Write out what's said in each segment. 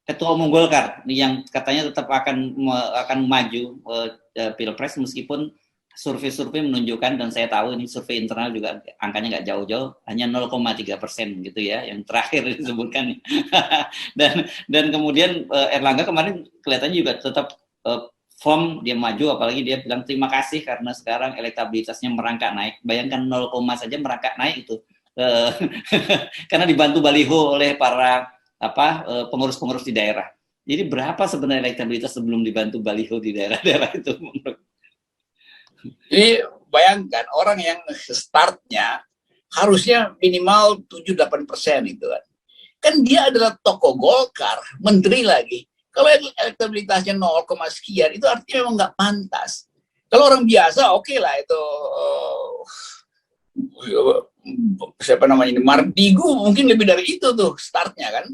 Ketua Umum Golkar yang katanya tetap akan maju Pilpres meskipun survei-survei menunjukkan, dan saya tahu ini survei internal juga angkanya nggak jauh-jauh, hanya 0,3% gitu ya yang terakhir disebutkan. dan kemudian Erlangga kemarin kelihatannya juga tetap firm dia maju, apalagi dia bilang terima kasih karena sekarang elektabilitasnya merangkak naik. Bayangkan 0, saja merangkak naik itu karena dibantu baliho oleh para pengurus-pengurus di daerah. Jadi berapa sebenarnya elektabilitas sebelum dibantu baliho di daerah-daerah itu? Jadi bayangkan orang yang startnya harusnya minimal 7-8% itu kan. Kan dia adalah tokoh Golkar, menteri lagi. Kalau elektabilitasnya 0, sekian itu artinya memang nggak pantas. Kalau orang biasa oke lah itu siapa namanya ini Mardigu mungkin lebih dari itu tuh startnya kan.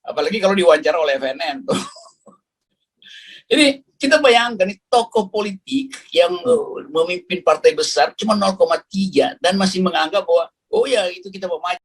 Apalagi kalau diwawancara oleh FNN tuh. Jadi kita bayangkan tokoh politik yang memimpin partai besar cuma 0,3 dan masih menganggap bahwa oh ya itu kita mau maju.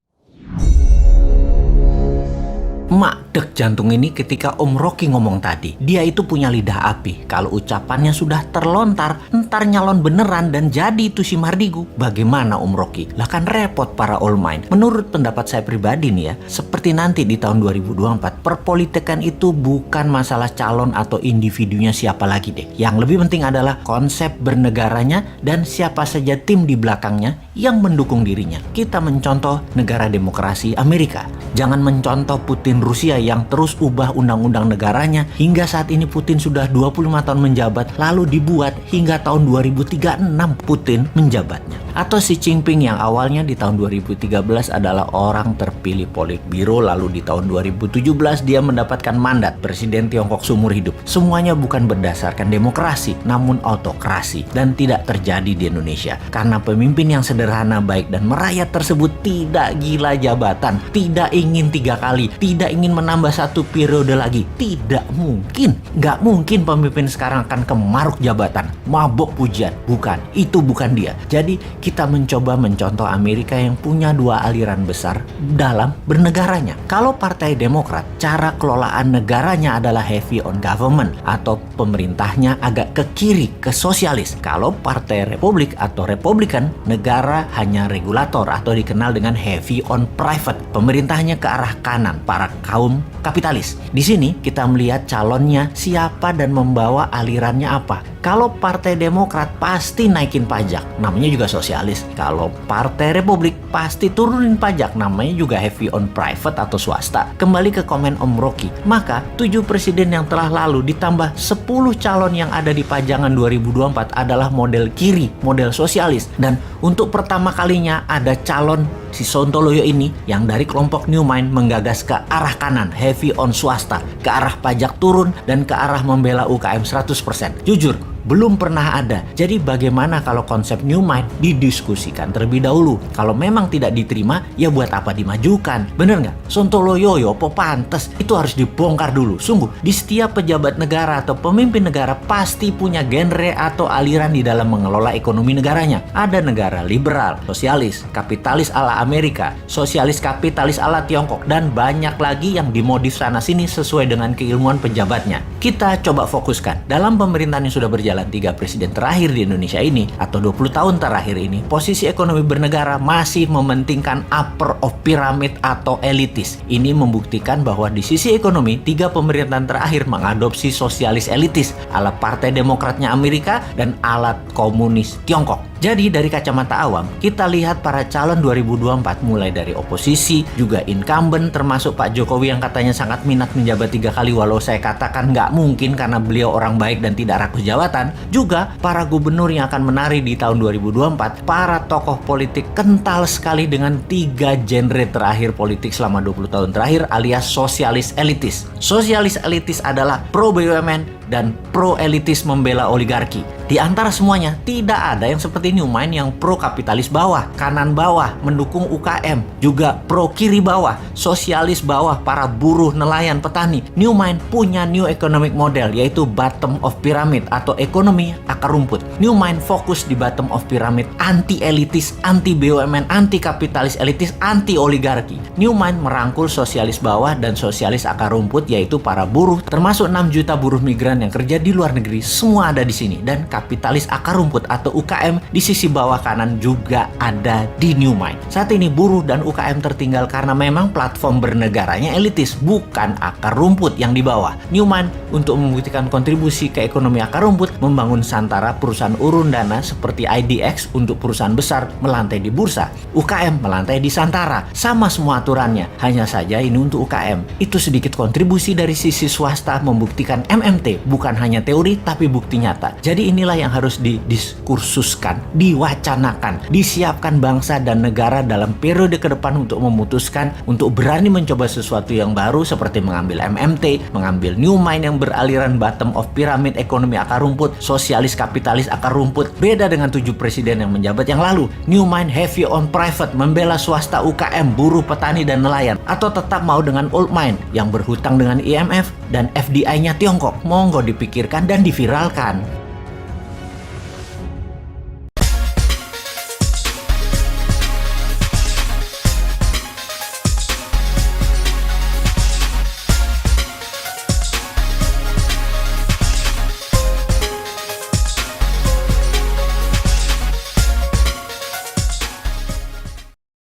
Mak dek jantung ini ketika Om Rocky ngomong tadi. Dia itu punya lidah api. Kalau ucapannya sudah terlontar, ntar nyalon beneran dan jadi itu si Mardigu. Bagaimana Om Rocky? Lah kan repot para all mind. Menurut pendapat saya pribadi nih ya, seperti nanti di tahun 2024, perpolitikan itu bukan masalah calon atau individunya siapa lagi deh. Yang lebih penting adalah konsep bernegaranya dan siapa saja tim di belakangnya yang mendukung dirinya. Kita mencontoh negara demokrasi Amerika. Jangan mencontoh Putin Rusia yang terus ubah undang-undang negaranya hingga saat ini Putin sudah 25 tahun menjabat, lalu dibuat hingga tahun 2036 Putin menjabatnya. Atau Xi Jinping yang awalnya di tahun 2013 adalah orang terpilih Politbiro, lalu di tahun 2017 dia mendapatkan mandat presiden Tiongkok seumur hidup. Semuanya bukan berdasarkan demokrasi, namun autokrasi, dan tidak terjadi di Indonesia karena pemimpin yang sederhana, baik dan merayat tersebut tidak gila jabatan, tidak ingin 3 kali, tidak ingin menambah 1 periode lagi. Tidak mungkin. Nggak mungkin pemimpin sekarang akan kemaruk jabatan, mabok pujian. Bukan. Itu bukan dia. Jadi kita mencoba mencontoh Amerika yang punya 2 aliran besar dalam bernegaranya. Kalau Partai Demokrat, cara kelolaan negaranya adalah heavy on government atau pemerintahnya agak ke kiri, ke sosialis. Kalau Partai Republik atau Republikan, negara hanya regulator atau dikenal dengan heavy on private. Pemerintahnya ke arah kanan, para kaum kapitalis. Di sini kita melihat calonnya siapa dan membawa alirannya apa. Kalau Partai Demokrat pasti naikin pajak, namanya juga sosialis. Kalau Partai Republik pasti turunin pajak, namanya juga heavy on private atau swasta. Kembali ke komen Om Rocky, maka 7 presiden yang telah lalu ditambah 10 calon yang ada di pajangan 2024 adalah model kiri, model sosialis. Dan untuk pertama kalinya ada calon si Sontoloyo ini yang dari kelompok New Mind menggagas ke arah kanan, heavy on swasta, ke arah pajak turun dan ke arah membela UKM 100%. Jujur, belum pernah ada. Jadi bagaimana kalau konsep New Mind didiskusikan terlebih dahulu? Kalau memang tidak diterima, ya buat apa dimajukan? Bener nggak? Sontoloyo apa pantes? Itu harus dibongkar dulu. Sungguh, di setiap pejabat negara atau pemimpin negara pasti punya genre atau aliran di dalam mengelola ekonomi negaranya. Ada negara liberal, sosialis, kapitalis ala Amerika, sosialis kapitalis ala Tiongkok, dan banyak lagi yang dimodif sana-sini sesuai dengan keilmuan pejabatnya. Kita coba fokuskan. Dalam pemerintahan yang sudah berjalan 3 presiden terakhir di Indonesia ini atau 20 tahun terakhir ini, posisi ekonomi bernegara masih mementingkan upper of pyramid atau elitis. Ini membuktikan bahwa di sisi ekonomi 3 pemerintahan terakhir mengadopsi sosialis elitis ala Partai Demokratnya Amerika dan ala komunis Tiongkok. Jadi dari kacamata awam, kita lihat para calon 2024 mulai dari oposisi, juga incumbent termasuk Pak Jokowi yang katanya sangat minat menjabat 3 kali, walau saya katakan nggak mungkin karena beliau orang baik dan tidak rakus jabatan. Juga para gubernur yang akan menari di tahun 2024, para tokoh politik kental sekali dengan 3 genre terakhir politik selama 20 tahun terakhir alias sosialis elitis. Sosialis elitis adalah pro BUMN, dan pro-elitis membela oligarki. Di antara semuanya, tidak ada yang seperti Newmind yang pro-kapitalis bawah, kanan bawah, mendukung UKM, juga pro-kiri bawah, sosialis bawah, para buruh, nelayan, petani. Newmind punya new economic model, yaitu bottom of pyramid atau ekonomi akar rumput. Newmind fokus di bottom of pyramid, anti-elitis, anti-BUMN, anti-kapitalis elitis, anti-oligarki. Newmind merangkul sosialis bawah dan sosialis akar rumput, yaitu para buruh, termasuk 6 juta buruh migran yang kerja di luar negeri, semua ada di sini. Dan kapitalis akar rumput atau UKM di sisi bawah kanan juga ada di Newmind. Saat ini buruh dan UKM tertinggal karena memang platform bernegaranya elitis, bukan akar rumput yang di bawah. Newmind untuk membuktikan kontribusi ke ekonomi akar rumput membangun Santara, perusahaan urun dana seperti IDX untuk perusahaan besar melantai di bursa, UKM melantai di Santara. Sama semua aturannya, hanya saja ini untuk UKM. Itu sedikit kontribusi dari sisi swasta membuktikan MMT bukan hanya teori tapi bukti nyata. Jadi inilah yang harus didiskursuskan, diwacanakan, disiapkan bangsa dan negara dalam periode ke depan untuk memutuskan, untuk berani mencoba sesuatu yang baru seperti mengambil MMT, mengambil Newmind yang beraliran bottom of pyramid, ekonomi akar rumput, sosialis kapitalis akar rumput. Beda dengan 7 presiden yang menjabat yang lalu. Newmind heavy on private, membela swasta, UKM, buruh, petani, dan nelayan. Atau tetap mau dengan old mind yang berhutang dengan IMF dan FDI-nya Tiongkok. Monggo dipikirkan dan diviralkan.